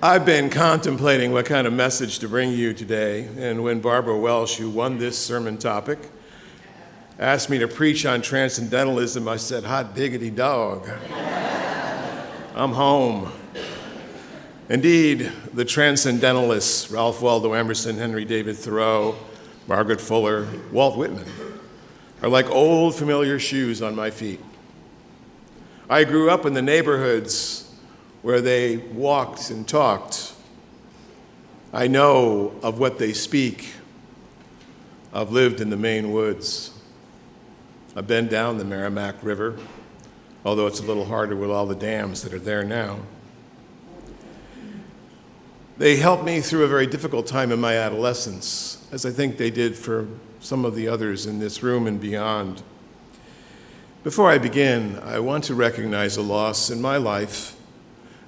I've been contemplating what kind of message to bring you today, and when Barbara Welsh, who won this sermon topic, asked me to preach on transcendentalism, I said, hot diggity dog. I'm home. Indeed, the transcendentalists, Ralph Waldo Emerson, Henry David Thoreau, Margaret Fuller, Walt Whitman, are like old familiar shoes on my feet. I grew up in the neighborhoods where they walked and talked. I know of what they speak. I've lived in the Maine woods. I've been down the Merrimack River, although it's a little harder with all the dams that are there now. They helped me through a very difficult time in my adolescence, as I think they did for some of the others in this room and beyond. Before I begin, I want to recognize a loss in my life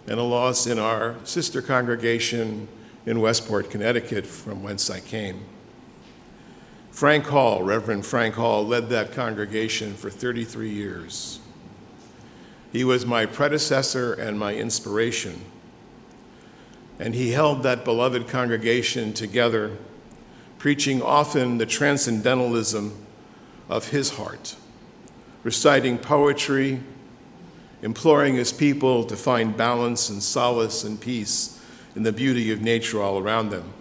and a loss in our sister congregation in Westport, Connecticut, from whence I came. Frank Hall, Reverend Frank Hall, led that congregation for 33 years. He was my predecessor and my inspiration, and he held that beloved congregation together, preaching often the transcendentalism of his heart, reciting poetry, imploring his people to find balance and solace and peace in the beauty of nature all around them.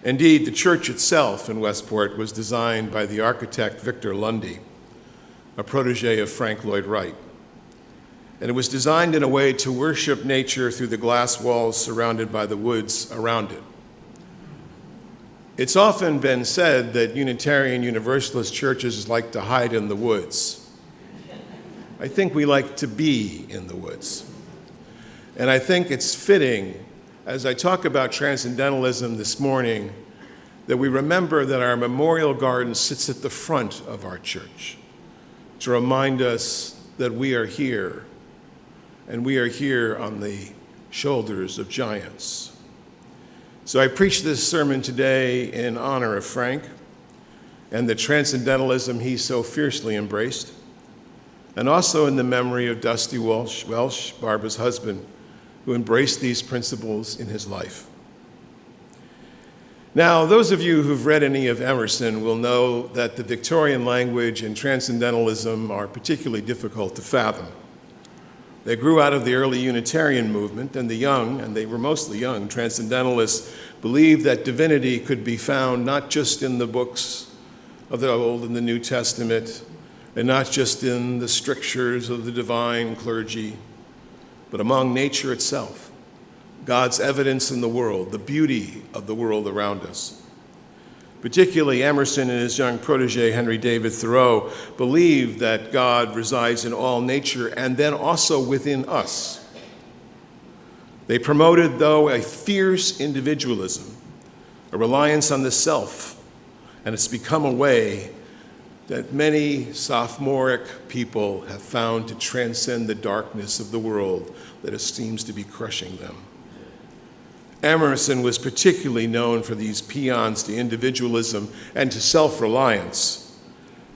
Indeed, the church itself in Westport was designed by the architect Victor Lundy, a protege of Frank Lloyd Wright. And it was designed in a way to worship nature through the glass walls surrounded by the woods around it. It's often been said that Unitarian Universalist churches like to hide in the woods. I think we like to be in the woods. And I think it's fitting, as I talk about transcendentalism this morning, that we remember that our memorial garden sits at the front of our church to remind us that we are here, and we are here on the shoulders of giants. So I preach this sermon today in honor of Frank and the transcendentalism he so fiercely embraced, and also in the memory of Dusty Welsh, Barbara's husband, who embraced these principles in his life. Now, those of you who've read any of Emerson will know that the Victorian language and transcendentalism are particularly difficult to fathom. They grew out of the early Unitarian movement, and the young, and they were mostly young, transcendentalists believed that divinity could be found not just in the books of the Old and the New Testament, and not just in the strictures of the divine clergy, but among nature itself, God's evidence in the world, the beauty of the world around us. Particularly Emerson and his young protege, Henry David Thoreau, believed that God resides in all nature and then also within us. They promoted, though, a fierce individualism, a reliance on the self, and it's become a way that many sophomoric people have found to transcend the darkness of the world that seems to be crushing them. Emerson was particularly known for these paeans to individualism and to self-reliance,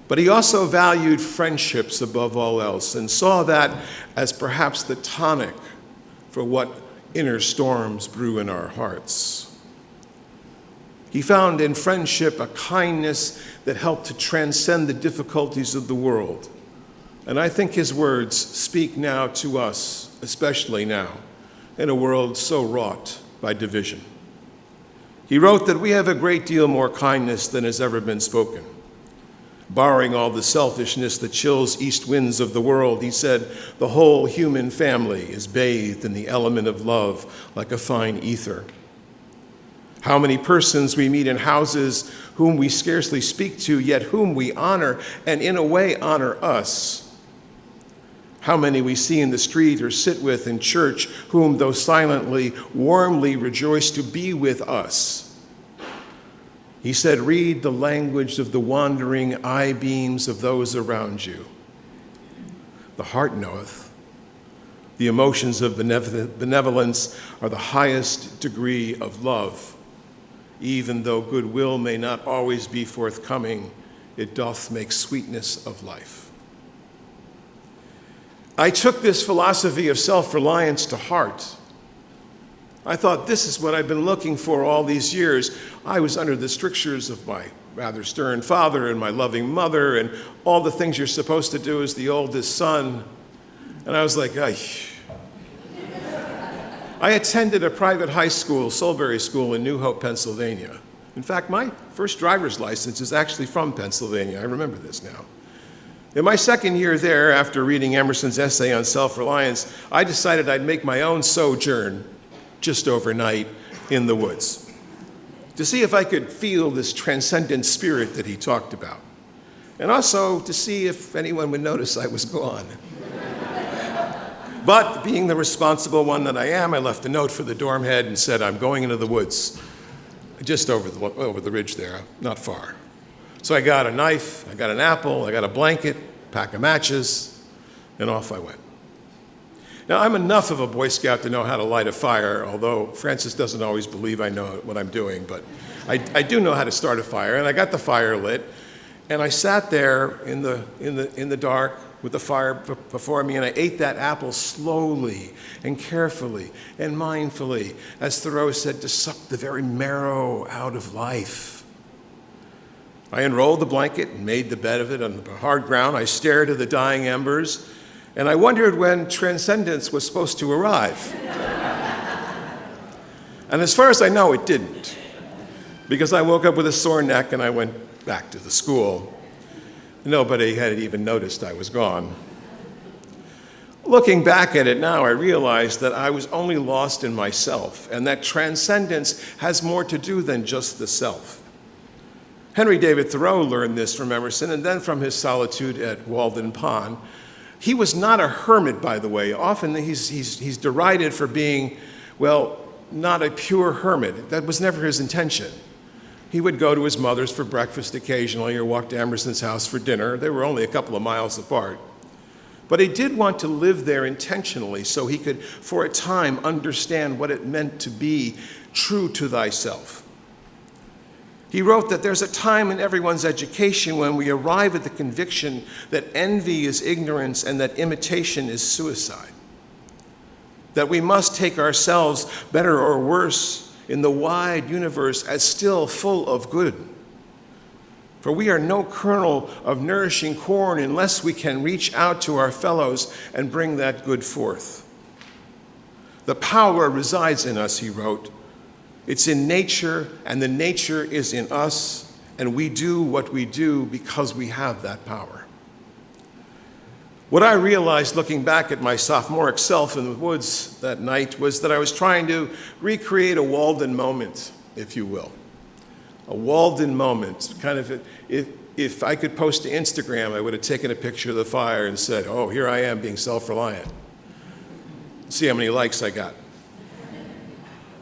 but he also valued friendships above all else and saw that as perhaps the tonic for what inner storms brew in our hearts. He found in friendship a kindness that helped to transcend the difficulties of the world. And I think his words speak now to us, especially now, in a world so wrought by division. He wrote that we have a great deal more kindness than has ever been spoken. Barring all the selfishness that chills east winds of the world, he said, the whole human family is bathed in the element of love like a fine ether. How many persons we meet in houses whom we scarcely speak to, yet whom we honor, and in a way honor us. How many we see in the street or sit with in church, whom, though silently, warmly rejoice to be with us. He said, read the language of the wandering eye beams of those around you. The heart knoweth. The emotions of benevolence are the highest degree of love. Even though goodwill may not always be forthcoming, it doth make sweetness of life. I took this philosophy of self-reliance to heart I thought, this is what I've been looking for all these years. I was under the strictures of my rather stern father and my loving mother and all the things you're supposed to do as the oldest son. And I was like, ay. I attended a private high school, Solbury School in New Hope, Pennsylvania. In fact, my first driver's license is actually from Pennsylvania. I remember this now. In my second year there, after reading Emerson's essay on self-reliance, I decided I'd make my own sojourn just overnight in the woods to see if I could feel this transcendent spirit that he talked about, and also to see if anyone would notice I was gone. But being the responsible one that I am, I left a note for the dorm head and said, I'm going into the woods, just over the ridge there, not far. So I got a knife, I got an apple, I got a blanket, pack of matches, and off I went. Now, I'm enough of a Boy Scout to know how to light a fire, although Francis doesn't always believe I know what I'm doing, but I do know how to start a fire, and I got the fire lit, and I sat there in the dark with the fire before me, and I ate that apple slowly and carefully and mindfully, as Thoreau said, to suck the very marrow out of life. I unrolled the blanket and made the bed of it on the hard ground. I stared at the dying embers, and I wondered when transcendence was supposed to arrive. And as far as I know, it didn't, because I woke up with a sore neck and I went back to the school. Nobody had even noticed I was gone. Looking back at it now, I realized that I was only lost in myself, and that transcendence has more to do than just the self. Henry David Thoreau learned this from Emerson, and then from his solitude at Walden Pond. He was not a hermit, by the way. Often he's derided for being, well, not a pure hermit. That was never his intention. He would go to his mother's for breakfast occasionally or walk to Emerson's house for dinner. They were only a couple of miles apart. But he did want to live there intentionally so he could, for a time, understand what it meant to be true to thyself. He wrote that there's a time in everyone's education when we arrive at the conviction that envy is ignorance and that imitation is suicide. That we must take ourselves, better or worse, in the wide universe as still full of good. For we are no kernel of nourishing corn unless we can reach out to our fellows and bring that good forth. The power resides in us, he wrote. It's in nature, and the nature is in us, and we do what we do because we have that power. What I realized looking back at my sophomoric self in the woods that night was that I was trying to recreate a Walden moment, if you will. A Walden moment, kind of, if I could post to Instagram, I would have taken a picture of the fire and said, oh, here I am being self-reliant. See how many likes I got.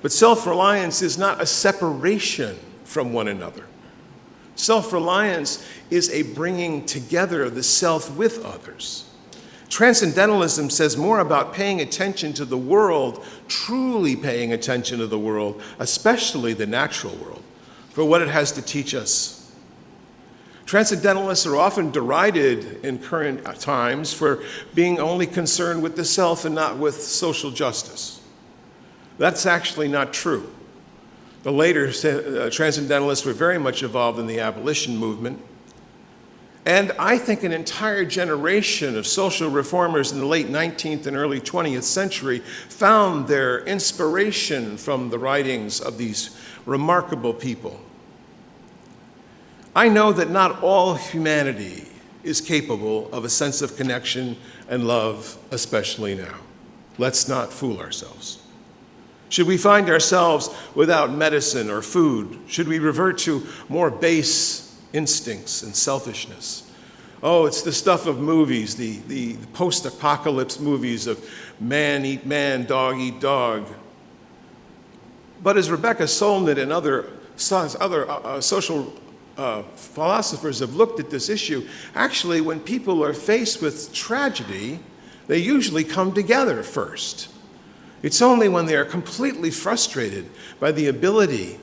But self-reliance is not a separation from one another. Self-reliance is a bringing together the self with others. Transcendentalism says more about paying attention to the world, truly paying attention to the world, especially the natural world, for what it has to teach us. Transcendentalists are often derided in current times for being only concerned with the self and not with social justice. That's actually not true. The later Transcendentalists were very much involved in the abolition movement. And I think an entire generation of social reformers in the late 19th and early 20th century found their inspiration from the writings of these remarkable people. I know that not all humanity is capable of a sense of connection and love, especially now. Let's not fool ourselves. Should we find ourselves without medicine or food? Should we revert to more base instincts and selfishness? Oh, it's the stuff of movies, the post-apocalypse movies of man eat man, dog eat dog. But as Rebecca Solnit and other social philosophers have looked at this issue, actually when people are faced with tragedy, they usually come together first. It's only when they are completely frustrated by the ability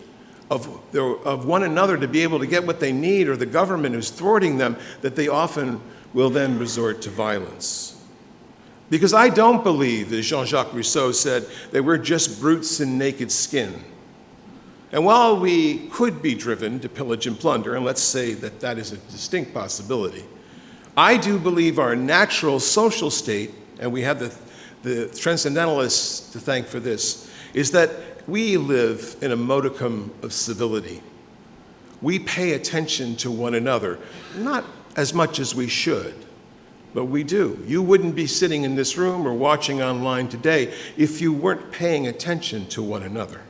of one another to be able to get what they need, or the government who's thwarting them, that they often will then resort to violence. Because I don't believe, as Jean-Jacques Rousseau said, that we're just brutes in naked skin. And while we could be driven to pillage and plunder, and let's say that that is a distinct possibility, I do believe our natural social state, and we have the transcendentalists to thank for this, is that we live in a modicum of civility. We pay attention to one another, not as much as we should, but we do. You wouldn't be sitting in this room or watching online today if you weren't paying attention to one another.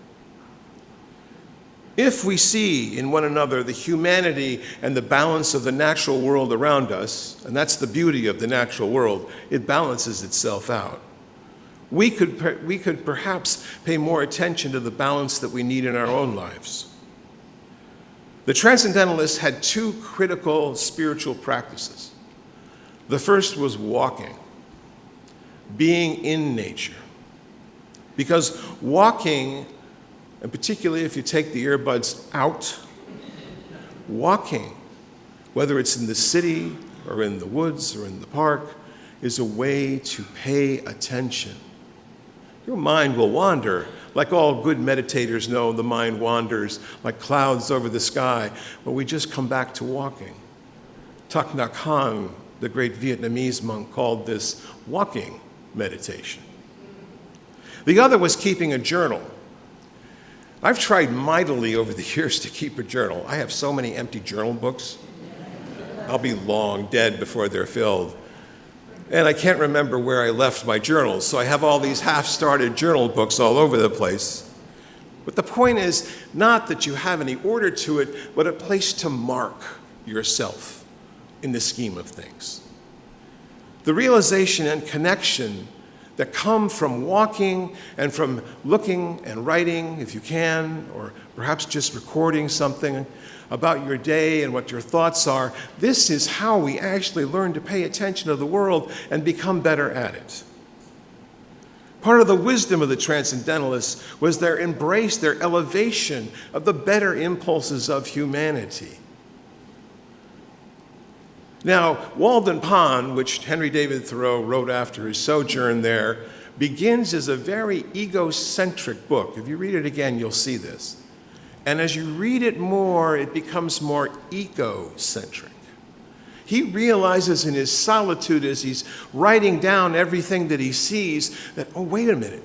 If we see in one another the humanity and the balance of the natural world around us, and that's the beauty of the natural world, it balances itself out. We could perhaps pay more attention to the balance that we need in our own lives. The Transcendentalists had two critical spiritual practices. The first was walking, being in nature. Because walking, and particularly if you take the earbuds out, walking, whether it's in the city or in the woods or in the park, is a way to pay attention. Your mind will wander. Like all good meditators know, the mind wanders like clouds over the sky, but we just come back to walking. Thich Nhat Hanh, the great Vietnamese monk, called this walking meditation. The other was keeping a journal. I've tried mightily over the years to keep a journal. I have so many empty journal books. I'll be long dead before they're filled. And I can't remember where I left my journals, so I have all these half-started journal books all over the place. But the point is not that you have any order to it, but a place to mark yourself in the scheme of things. The realization and connection that come from walking and from looking and writing, if you can, or perhaps just recording something about your day and what your thoughts are, this is how we actually learn to pay attention to the world and become better at it. Part of the wisdom of the Transcendentalists was their embrace, their elevation of the better impulses of humanity. Now, Walden Pond, which Henry David Thoreau wrote after his sojourn there, begins as a very egocentric book. If you read it again, you'll see this. And as you read it more, it becomes more egocentric. He realizes in his solitude as he's writing down everything that he sees that, oh, wait a minute,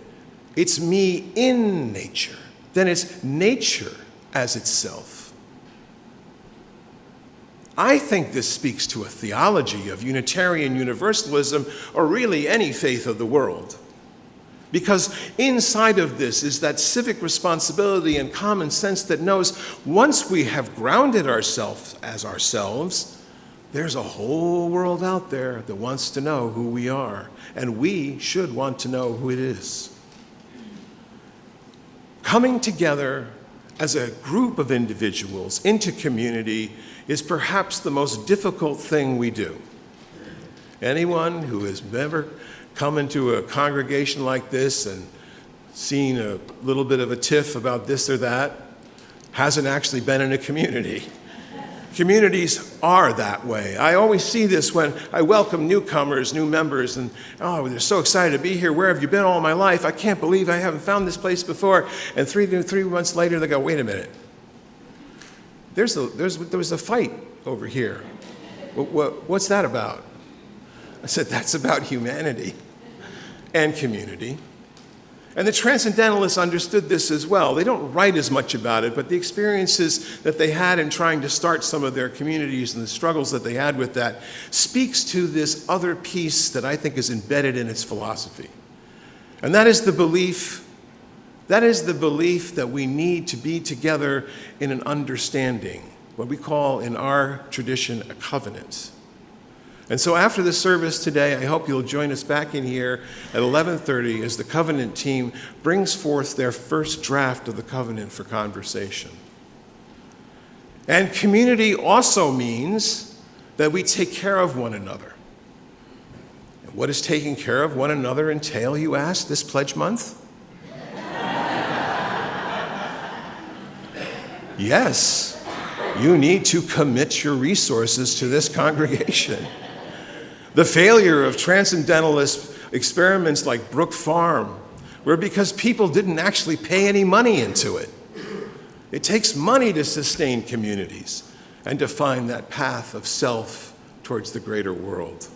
it's me in nature. Then it's nature as itself. I think this speaks to a theology of Unitarian Universalism, or really any faith of the world. Because inside of this is that civic responsibility and common sense that knows once we have grounded ourselves as ourselves, there's a whole world out there that wants to know who we are, and we should want to know who it is. Coming together as a group of individuals into community is perhaps the most difficult thing we do. Anyone who has never come into a congregation like this and seen a little bit of a tiff about this or that hasn't actually been in a community. Communities are that way. I always see this when I welcome newcomers, new members, and oh, they're so excited to be here. Where have you been all my life? I can't believe I haven't found this place before. And three months later, they go, wait a minute. There was a fight over here. What's that about? I said, that's about humanity and community. And the Transcendentalists understood this as well. They don't write as much about it, but the experiences that they had in trying to start some of their communities and the struggles that they had with that speaks to this other piece that I think is embedded in its philosophy. And that is the belief that we need to be together in an understanding, what we call in our tradition a covenant. And so after the service today, I hope you'll join us back in here at 11:30 as the covenant team brings forth their first draft of the covenant for conversation. And community also means that we take care of one another. And what does taking care of one another entail, you ask, this pledge month? Yes, you need to commit your resources to this congregation. The failure of transcendentalists experiments like Brook Farm were because people didn't actually pay any money into it. It takes money to sustain communities and to find that path of self towards the greater world.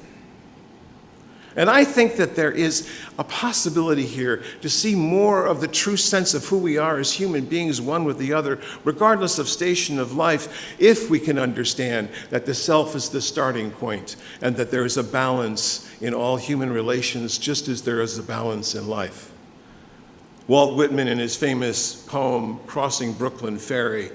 And I think that there is a possibility here to see more of the true sense of who we are as human beings, one with the other, regardless of station of life, if we can understand that the self is the starting point and that there is a balance in all human relations just as there is a balance in life. Walt Whitman, in his famous poem, Crossing Brooklyn Ferry,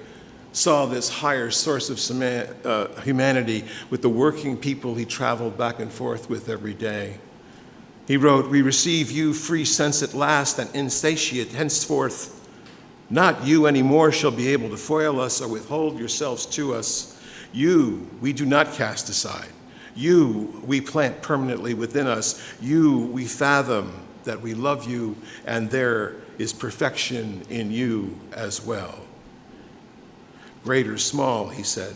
saw this higher source of humanity with the working people he traveled back and forth with every day. He wrote, "We receive you, free sense at last, and insatiate henceforth. Not you anymore shall be able to foil us or withhold yourselves to us. You we do not cast aside. You we plant permanently within us. You we fathom that we love you, and there is perfection in you as well. Great or small," he said,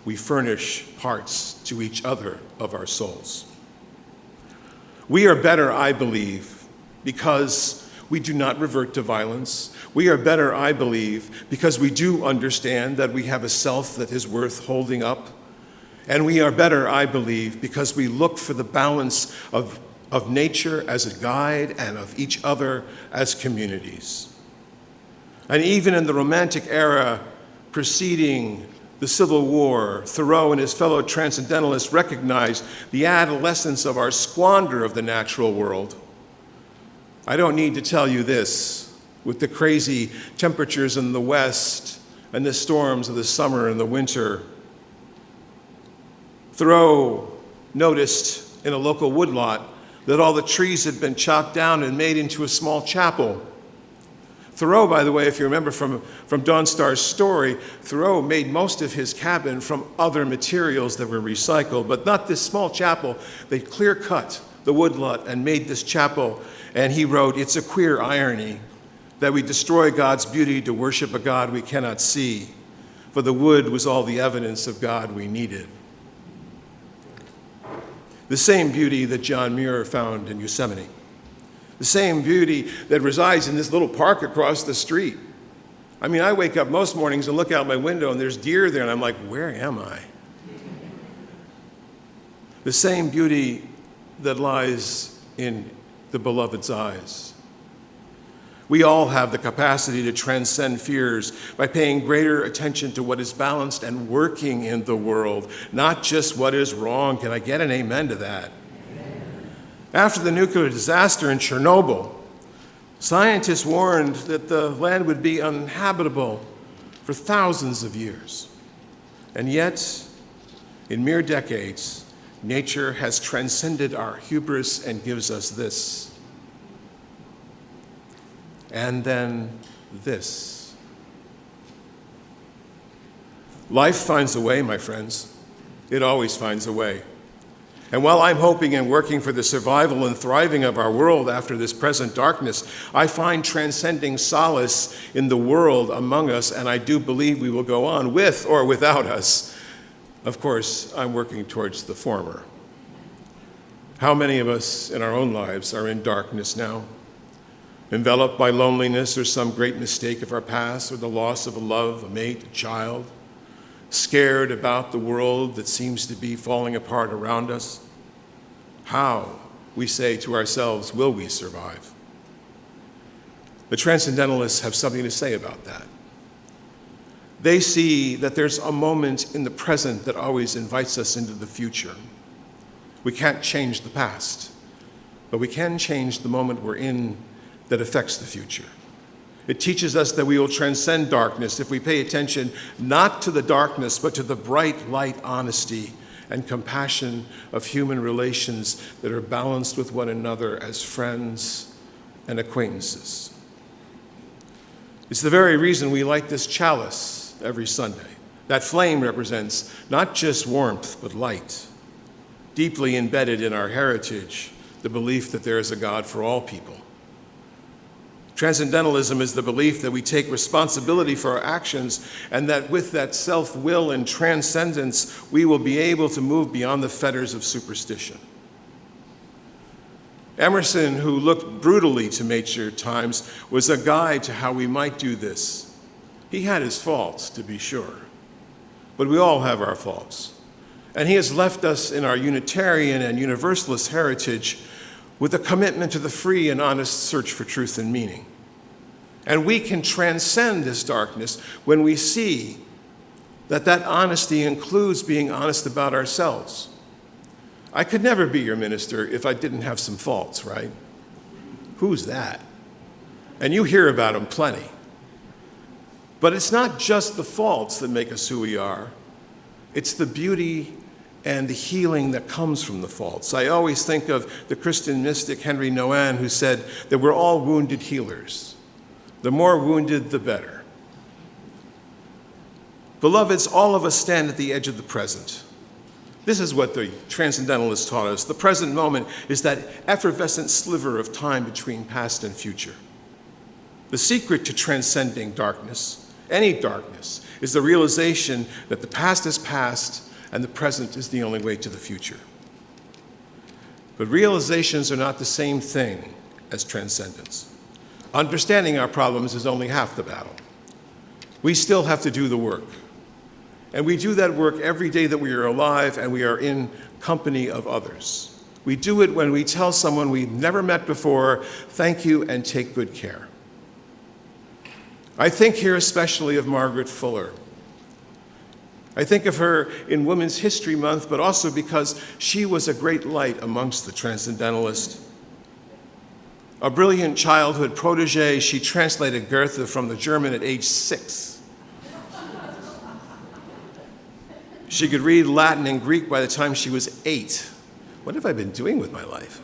"we furnish parts to each other of our souls." We are better, I believe, because we do not revert to violence. We are better, I believe, because we do understand that we have a self that is worth holding up. And we are better, I believe, because we look for the balance of nature as a guide and of each other as communities. And even in the Romantic era preceding the Civil War, Thoreau and his fellow transcendentalists recognized the adolescence of our squander of the natural world. I don't need to tell you this, with the crazy temperatures in the West and the storms of the summer and the winter. Thoreau noticed in a local woodlot that all the trees had been chopped down and made into a small chapel. Thoreau, by the way, if you remember from Dawn Star's story, Thoreau made most of his cabin from other materials that were recycled, but not this small chapel. They clear-cut the woodlot and made this chapel, and he wrote, "It's a queer irony that we destroy God's beauty to worship a God we cannot see, for the wood was all the evidence of God we needed." The same beauty that John Muir found in Yosemite. The same beauty that resides in this little park across the street. I mean, I wake up most mornings and look out my window and there's deer there and I'm like, where am I? The same beauty that lies in the beloved's eyes. We all have the capacity to transcend fears by paying greater attention to what is balanced and working in the world, not just what is wrong. Can I get an amen to that? After the nuclear disaster in Chernobyl, scientists warned that the land would be uninhabitable for thousands of years. And yet, in mere decades, nature has transcended our hubris and gives us this. And then this. Life finds a way, my friends. It always finds a way. And while I'm hoping and working for the survival and thriving of our world after this present darkness, I find transcending solace in the world among us, and I do believe we will go on with or without us. Of course, I'm working towards the former. How many of us in our own lives are in darkness now, enveloped by loneliness or some great mistake of our past or the loss of a love, a mate, a child? Scared about the world that seems to be falling apart around us? How, we say to ourselves, will we survive? The Transcendentalists have something to say about that. They see that there's a moment in the present that always invites us into the future. We can't change the past, but we can change the moment we're in that affects the future. It teaches us that we will transcend darkness if we pay attention not to the darkness, but to the bright light honesty and compassion of human relations that are balanced with one another as friends and acquaintances. It's the very reason we light this chalice every Sunday. That flame represents not just warmth, but light, deeply embedded in our heritage, the belief that there is a God for all people. Transcendentalism is the belief that we take responsibility for our actions and that with that self-will and transcendence, we will be able to move beyond the fetters of superstition. Emerson, who looked brutally to nature at times, was a guide to how we might do this. He had his faults, to be sure, but we all have our faults. And he has left us in our Unitarian and Universalist heritage with a commitment to the free and honest search for truth and meaning. And we can transcend this darkness when we see that honesty includes being honest about ourselves. I could never be your minister if I didn't have some faults, right? Who's that? And you hear about them plenty. But it's not just the faults that make us who we are. It's the beauty and the healing that comes from the faults. I always think of the Christian mystic Henry Nouwen, who said that we're all wounded healers. The more wounded, the better. Beloveds, all of us stand at the edge of the present. This is what the Transcendentalists taught us. The present moment is that effervescent sliver of time between past and future. The secret to transcending darkness, any darkness, is the realization that the past is past and the present is the only way to the future. But realizations are not the same thing as transcendence. Understanding our problems is only half the battle. We still have to do the work. And we do that work every day that we are alive and we are in company of others. We do it when we tell someone we've never met before, thank you and take good care. I think here especially of Margaret Fuller. I think of her in Women's History Month, but also because she was a great light amongst the Transcendentalists. A brilliant childhood protege, she translated Goethe from the German at age 6. She could read Latin and Greek by the time she was 8. What have I been doing with my life?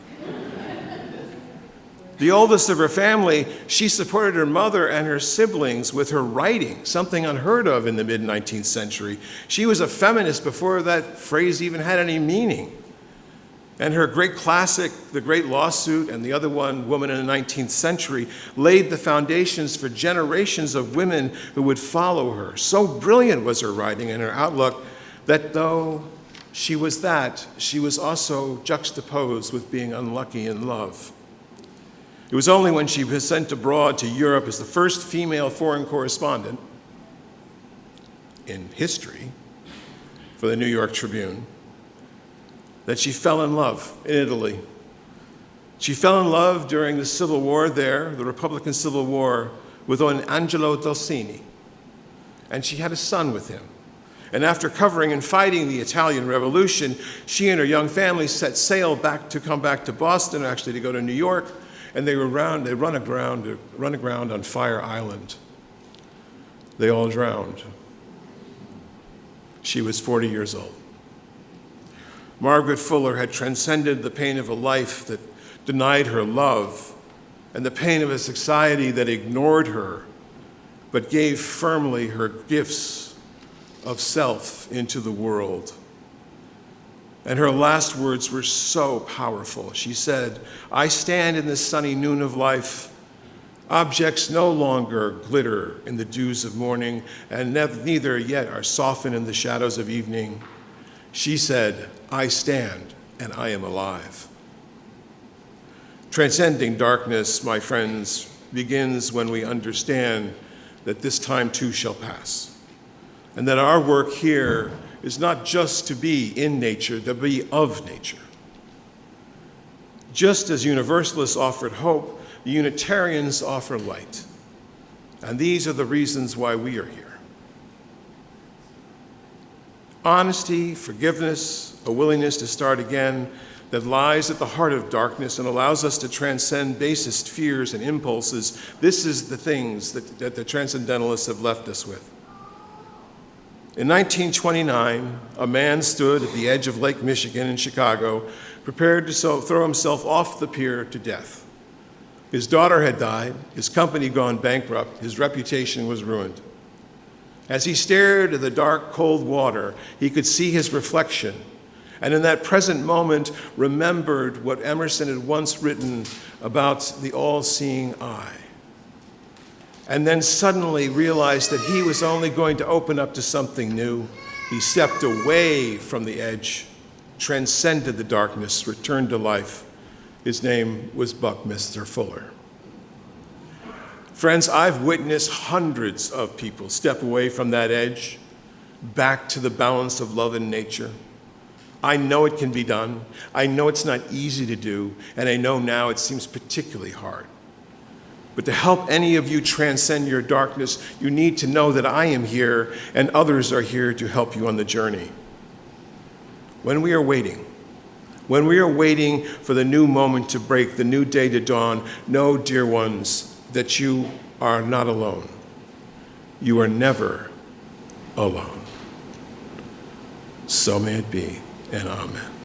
The oldest of her family, she supported her mother and her siblings with her writing, something unheard of in the mid-19th century. She was a feminist before that phrase even had any meaning. And her great classic, The Great Lawsuit, and the other one, Woman in the 19th Century, laid the foundations for generations of women who would follow her. So brilliant was her writing and her outlook that though she was that, she was also juxtaposed with being unlucky in love. It was only when she was sent abroad to Europe as the first female foreign correspondent in history for the New York Tribune that she fell in love in Italy. She fell in love during the Civil War there, the Republican Civil War, with one Angelo Dulcini. And she had a son with him. And after covering and fighting the Italian Revolution, she and her young family set sail to come back to Boston, actually to go to New York, and they run aground on Fire Island. They all drowned. She was 40 years old. Margaret Fuller had transcended the pain of a life that denied her love and the pain of a society that ignored her, but gave firmly her gifts of self into the world. And her last words were so powerful. She said, "I stand in the sunny noon of life. Objects no longer glitter in the dews of morning, and neither yet are softened in the shadows of evening." She said, "I stand and I am alive." Transcending darkness, my friends, begins when we understand that this time too shall pass, and that our work here is not just to be in nature, to be of nature. Just as Universalists offered hope, the Unitarians offer light. And these are the reasons why we are here. Honesty, forgiveness, a willingness to start again that lies at the heart of darkness and allows us to transcend basest fears and impulses. This is the things that the Transcendentalists have left us with. In 1929, a man stood at the edge of Lake Michigan in Chicago, prepared to throw himself off the pier to death. His daughter had died, his company gone bankrupt, his reputation was ruined. As he stared at the dark, cold water, he could see his reflection, and in that present moment remembered what Emerson had once written about the all-seeing eye. And then suddenly realized that he was only going to open up to something new. He stepped away from the edge, transcended the darkness, returned to life, His name was Buckminster Fuller. Friends, I've witnessed hundreds of people step away from that edge, back to the balance of love and nature. I know it can be done. I know it's not easy to do, and I know now it seems particularly hard. But to help any of you transcend your darkness, you need to know that I am here and others are here to help you on the journey. When we are waiting for the new moment to break, the new day to dawn, know, dear ones, that you are not alone. You are never alone. So may it be, and amen.